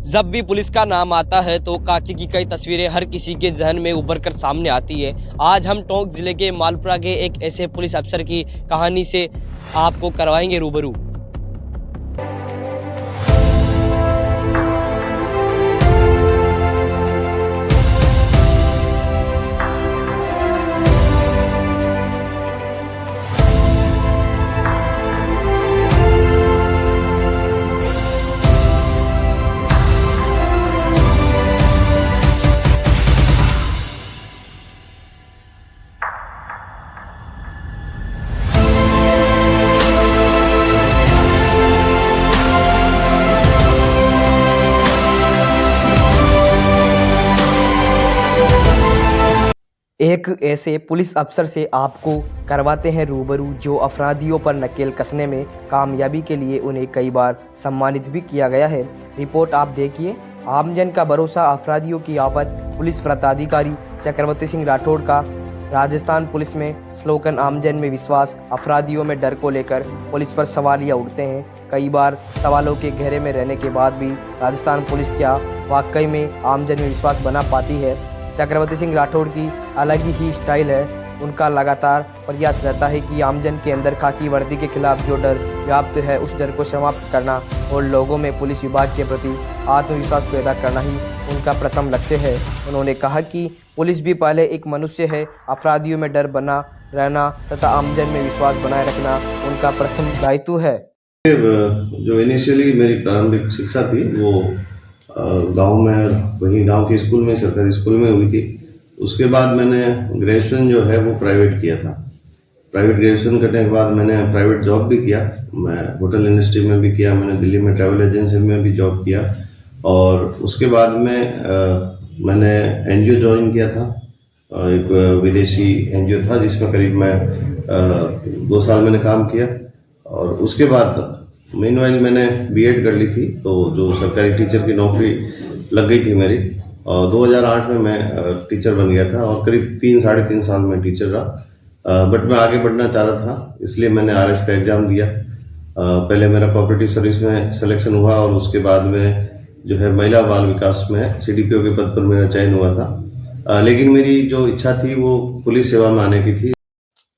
जब भी पुलिस का नाम आता है तो काकी की कई तस्वीरें हर किसी के जहन में उभर कर सामने आती है। आज हम टोंक जिले के मालपुरा के एक ऐसे पुलिस अफसर की कहानी से आपको करवाएंगे रूबरू। एक ऐसे पुलिस अफसर से आपको करवाते हैं रूबरू जो अपराधियों पर नकेल कसने में कामयाबी के लिए उन्हें कई बार सम्मानित भी किया गया है। रिपोर्ट आप देखिए। आमजन का भरोसा अपराधियों की आफत। पुलिस वृत्ताधिकारी चक्रवर्ती सिंह राठौड़ का राजस्थान पुलिस में स्लोगन आमजन में विश्वास। अपराधियों में डर को लेकर पुलिस पर सवालिया उठते हैं। कई बार सवालों के घेरे में रहने के बाद भी राजस्थान पुलिस क्या वाकई में आमजन में विश्वास बना पाती है? चक्रवर्ती सिंह राठौड़ की अलग ही स्टाइल है। उनका लगातार प्रयास रहता है कि आमजन के अंदर खाकी वर्दी के खिलाफ जो डर व्याप्त है उस डर को समाप्त करना और लोगों में पुलिस विभाग के प्रति आत्मविश्वास पैदा करना ही उनका प्रथम लक्ष्य है। उन्होंने कहा कि पुलिस भी पहले एक मनुष्य है। अपराधियों में डर बना रहना तथा आमजन में विश्वास बनाए रखना उनका प्रथम दायित्व है। जो इनिशियली मेरी प्रारंभिक शिक्षा थी वो गांव में, वहीं गांव के स्कूल में, सरकारी स्कूल में हुई थी। उसके बाद मैंने ग्रेजुएशन जो है वो प्राइवेट किया था। प्राइवेट ग्रेजुएशन करने के बाद मैंने प्राइवेट जॉब भी किया। मैं होटल इंडस्ट्री में भी किया, मैंने दिल्ली में ट्रैवल एजेंसी में भी जॉब किया और उसके बाद में मैंने एनजीओ ज्वाइन किया था। एक विदेशी एनजीओ था जिसमें करीब मैं 2 साल मैंने काम किया और उसके बाद मीनवाइल मैंने बीएड कर ली थी, तो जो सरकारी टीचर की नौकरी लग गई थी मेरी और 2008 में मैं टीचर बन गया था और करीब 3-3.5 साल में टीचर रहा। बट मैं आगे बढ़ना चाह रहा था, इसलिए मैंने आरएस का एग्जाम दिया। पहले मेरा कोऑपरेटिव सर्विस में सिलेक्शन हुआ और उसके बाद में जो है महिला बाल विकास में सीडीपीओ के पद पर मेरा चयन हुआ था। लेकिन मेरी जो इच्छा थी वो पुलिस सेवा में आने की थी।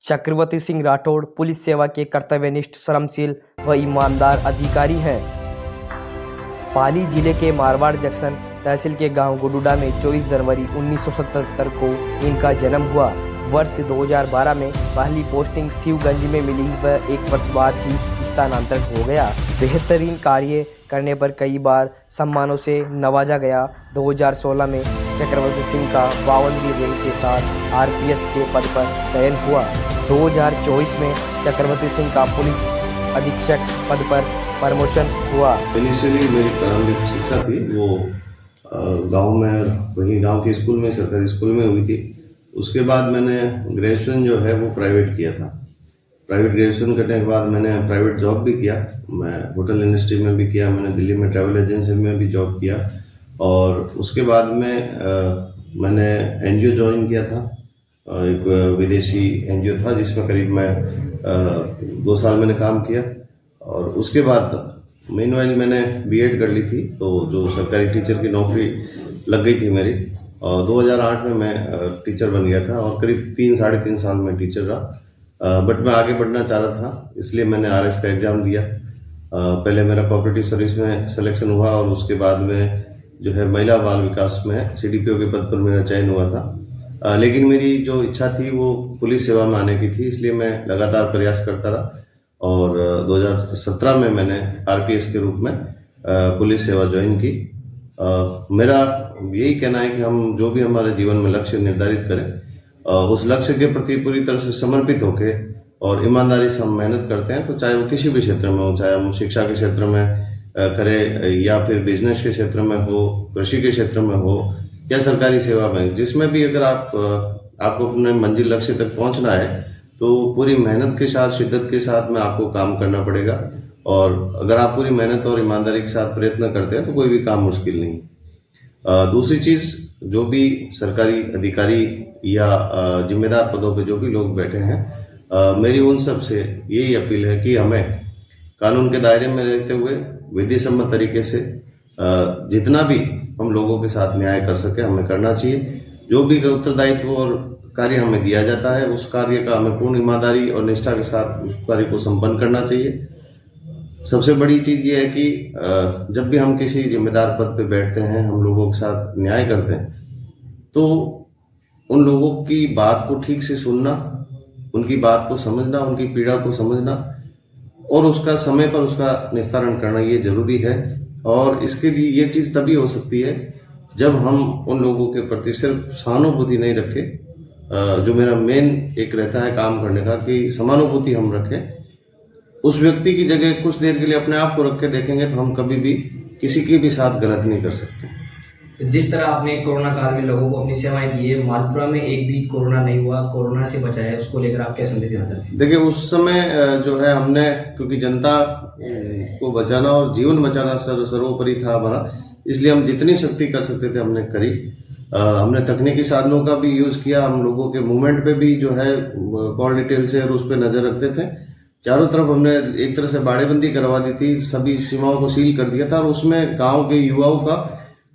चक्रवर्ती सिंह राठौड़ पुलिस सेवा के कर्तव्यनिष्ठ, श्रमशील व ईमानदार अधिकारी हैं। पाली जिले के मारवाड़ जंक्शन तहसील के गांव गुडुडा में 24 जनवरी 1977 को इनका जन्म हुआ। वर्ष 2012 में पहली पोस्टिंग शिवगंज में मिली व 1 वर्ष बाद ही स्थानांतरित हो गया। बेहतरीन कार्य करने पर कई बार सम्मानों से नवाजा गया। 2016 में चक्रवर्ती सिंह का 52वीं रैंक के साथ आरपीएस के पद पर चयन हुआ। 2024 में चक्रवर्ती सिंह का पुलिस अधीक्षक पद पर प्रमोशन हुआ। इनिशियली मेरी प्रारंभिक शिक्षा थी वो गांव में, वहीं गांव के स्कूल में, सरकारी स्कूल में हुई थी। उसके बाद मैंने ग्रेजुएशन जो है वो प्राइवेट किया था। प्राइवेट ग्रेजुएशन करने के बाद मैंने प्राइवेट जॉब भी किया। मैं होटल इंडस्ट्री में भी किया, मैंने दिल्ली में ट्रैवल एजेंसी में भी जॉब किया और उसके बाद में मैंने एनजीओ ज्वाइन किया था। एक विदेशी एनजीओ था जिसमें करीब मैं 2 साल मैंने काम किया और उसके बाद मीनवाइल मैंने बीएड कर ली थी, तो जो सरकारी टीचर की नौकरी लग गई थी मेरी और 2008 में मैं टीचर बन गया था और करीब 3-3.5 साल में टीचर रहा। बट मैं आगे बढ़ना चाह रहा था, इसलिए मैंने आरएस का एग्जाम दिया। पहले मेरा कोऑपरेटिव सर्विस में सिलेक्शन हुआ और उसके बाद में जो है महिला बाल विकास में सीडीपीओ के पद पर मेरा चयन हुआ था। लेकिन मेरी जो इच्छा थी वो पुलिस सेवा में आने की थी, इसलिए मैं लगातार प्रयास करता रहा और 2017 में मैंने आरपीएस के रूप में पुलिस सेवा ज्वाइन की। मेरा यही कहना है कि हम जो भी हमारे जीवन में लक्ष्य निर्धारित करें उस लक्ष्य के प्रति पूरी तरह से समर्पित होके और ईमानदारी से हम मेहनत करते हैं, तो चाहे वो किसी भी क्षेत्र में हो, चाहे हम शिक्षा के क्षेत्र में करें या फिर बिजनेस के क्षेत्र में हो, कृषि के क्षेत्र में हो या सरकारी सेवा में, जिसमें भी अगर आपको अपने मंजिल लक्ष्य तक पहुंचना है तो पूरी मेहनत के साथ, शिद्दत के साथ में आपको काम करना पड़ेगा। और अगर आप पूरी मेहनत और ईमानदारी के साथ प्रयत्न करते हैं तो कोई भी काम मुश्किल नहीं। दूसरी चीज, जो भी सरकारी अधिकारी या जिम्मेदार पदों पे जो भी लोग बैठे हैं, मेरी उन सब से यही अपील है कि हमें कानून के दायरे में रहते हुए विधि सम्मत तरीके से जितना भी हम लोगों के साथ न्याय कर सके हमें करना चाहिए। जो भी उत्तरदायित्व और कार्य हमें दिया जाता है उस कार्य का हमें पूर्ण ईमानदारी और निष्ठा के साथ उस कार्य को संपन्न करना चाहिए। सबसे बड़ी चीज ये है कि जब भी हम किसी जिम्मेदार पद पे बैठते हैं, हम लोगों के साथ न्याय करते हैं, तो उन लोगों की बात को ठीक से सुनना, उनकी बात को समझना, उनकी पीड़ा को समझना और उसका समय पर उसका निस्तारण करना ये जरूरी है। और इसके लिए ये चीज तभी हो सकती है जब हम उन लोगों के प्रति सिर्फ सहानुभूति नहीं रखें। जो मेरा मेन एक रहता है काम करने का कि समानुभूति हम रखें। उस व्यक्ति की जगह कुछ देर के लिए अपने आप को रख के देखेंगे तो हम कभी भी किसी के भी साथ गलत नहीं कर सकते। तो जिस तरह आपने कोरोना काल में लोगों को अपनी सेवाएं दी है, मालपुरा में एक भी कोरोना नहीं हुआ, कोरोना से बचा है, उसको लेकर आप क्या संदेश देना चाहते हैं? देखिए उस समय जो है हमने, क्योंकि जनता को बचाना और जीवन बचाना सर्वोपरि था हमारा, इसलिए हम जितनी शक्ति कर सकते थे हमने करी। हमने तकनीकी साधनों का भी यूज किया। हम लोगों के मूवमेंट पे भी जो है कॉल डिटेल से और उस पर नजर रखते थे। चारों तरफ हमने एक तरह से बाड़ेबंदी करवा दी थी, सभी सीमाओं को सील कर दिया था। और उसमें गांव के युवाओं का,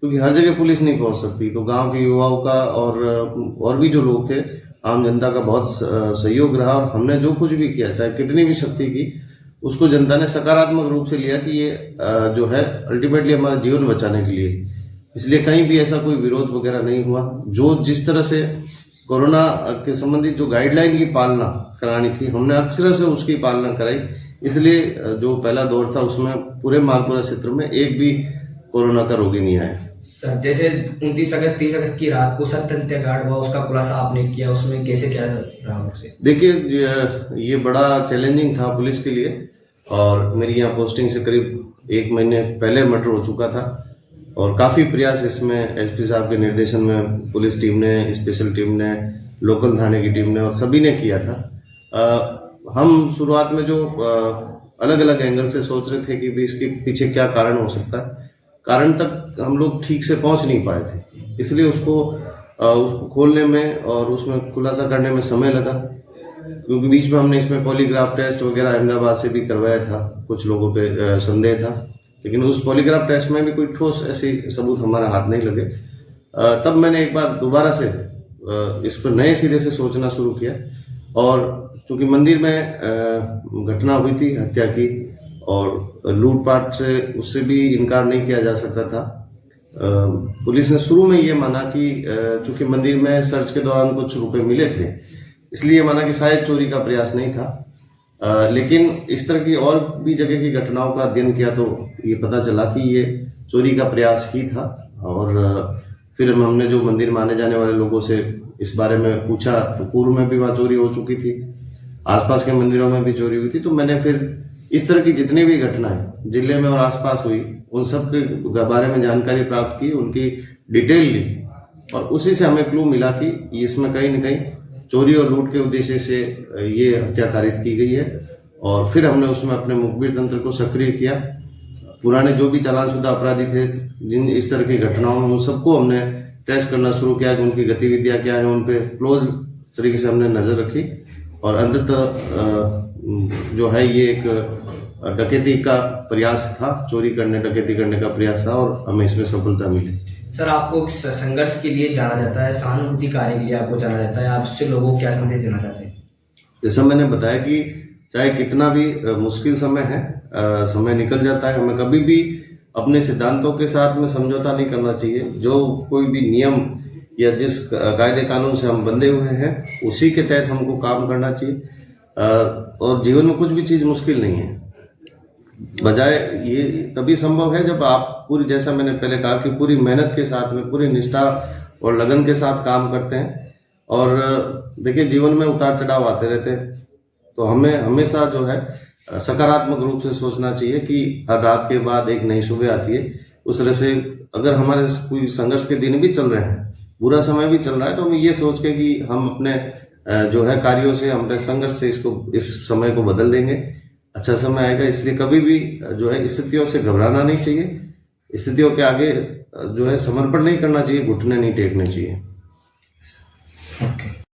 क्योंकि हर जगह पुलिस नहीं पहुंच सकती, तो गांव के युवाओं का और भी जो लोग थे, आम जनता का बहुत सहयोग रहा। और हमने जो कुछ भी किया, चाहे कितनी भी शक्ति की, उसको जनता ने सकारात्मक रूप से लिया कि ये जो है अल्टीमेटली हमारा जीवन बचाने के लिए। इसलिए कहीं भी ऐसा कोई विरोध वगैरह नहीं हुआ। जो जिस तरह से कोरोना के संबंधित जो गाइडलाइन की पालना करानी थी, हमने अक्सर से उसकी पालना कराई। इसलिए जो पहला दौर था उसमें पूरे मालपुरा क्षेत्र में एक भी कोरोना का रोगी नहीं आया। सर, जैसे 29 अगस्त 30 अगस्त की रात को सत्य हत्याकांड हुआ, उसका खुलासा आपने किया, उसमें कैसे क्या रहा उससे? देखिए ये बड़ा चैलेंजिंग था पुलिस के लिए। और मेरी यहाँ पोस्टिंग से करीब 1 महीने पहले मर्डर हो चुका था और काफी प्रयास इसमें एसपी साहब के निर्देशन में पुलिस टीम ने, स्पेशल टीम ने, लोकल थाने की टीम ने और सभी ने किया था। हम शुरुआत में जो अलग अलग एंगल से सोच रहे थे कि भी इसके पीछे क्या कारण हो सकता है, कारण तक हम लोग ठीक से पहुंच नहीं पाए थे। इसलिए उसको खोलने में और उसमें खुलासा करने में समय लगा, क्योंकि बीच में हमने इसमें पॉलीग्राफ टेस्ट वगैरह अहमदाबाद से भी करवाया था। कुछ लोगों पे संदेह था, लेकिन उस पॉलीग्राफ टेस्ट में भी कोई ठोस ऐसी सबूत हमारा हाथ नहीं लगे। तब मैंने एक बार दोबारा से इस पर नए सिरे से सोचना शुरू किया। और चूंकि मंदिर में घटना हुई थी हत्या की और लूटपाट से, उससे भी इनकार नहीं किया जा सकता था। पुलिस ने शुरू में ये माना कि चूंकि मंदिर में सर्च के दौरान कुछ रुपए मिले थे, इसलिए माना कि शायद चोरी का प्रयास नहीं था। लेकिन इस तरह की और भी जगह की घटनाओं का अध्ययन किया तो ये पता चला कि ये चोरी का प्रयास ही था। और फिर हमने जो मंदिर में आने जाने वाले लोगों से इस बारे में पूछा तो पूर्व में भी वहाँ चोरी हो चुकी थी, आसपास के मंदिरों में भी चोरी हुई थी। तो मैंने फिर इस तरह की जितनी भी घटनाएं जिले में और आसपास हुई उन सब के बारे में जानकारी प्राप्त की, उनकी डिटेल ली और उसी से हमें क्लू मिला कि इसमें कहीं न कहीं चोरी और लूट के उद्देश्य से ये हत्या कारित की गई है। और फिर हमने उसमें अपने मुखबिर तंत्र को सक्रिय किया। पुराने जो भी चालानशुदा अपराधी थे जिन इस तरह की घटनाओं में, उन सबको हमने टेस्ट करना शुरू किया कि उनकी गतिविधियां क्या है, उन पे क्लोज तरीके से हमने नजर रखी। और अंततः जो है ये एक डकैती का प्रयास था, चोरी करने डकैती करने का प्रयास था और हमें इसमें सफलता मिली। सर, आपको संघर्ष के लिए जाना जाता है, सहानुभूति कार्य के लिए आपको जाना जाता है, आप उससे लोगों को क्या संदेश देना चाहते हैं? जैसा मैंने बताया कि चाहे कितना भी मुश्किल समय है, समय निकल जाता है। हमें कभी भी अपने सिद्धांतों के साथ में समझौता नहीं करना चाहिए। जो कोई भी नियम या जिस कायदे कानून से हम बंधे हुए हैं उसी के तहत हमको काम करना चाहिए। और जीवन में कुछ भी चीज मुश्किल नहीं है, बजाय ये तभी संभव है जब आप पूरी, जैसा मैंने पहले कहा कि पूरी मेहनत के साथ में, पूरी निष्ठा और लगन के साथ काम करते हैं। और देखिए जीवन में उतार चढ़ाव आते रहते हैं, तो हमें हमेशा जो है सकारात्मक रूप से सोचना चाहिए कि हर रात के बाद एक नई सुबह आती है। उस तरह से अगर हमारे कोई संघर्ष के दिन भी चल रहे हैं, बुरा समय भी चल रहा है, तो हमें ये सोच के कि हम अपने जो है कार्यों से, अपने संघर्ष से इस समय को बदल देंगे, अच्छा समय आएगा। इसलिए कभी भी जो है स्थितियों से घबराना नहीं चाहिए, स्थितियों के आगे जो है समर्पण नहीं करना चाहिए, घुटने नहीं टेकने चाहिए।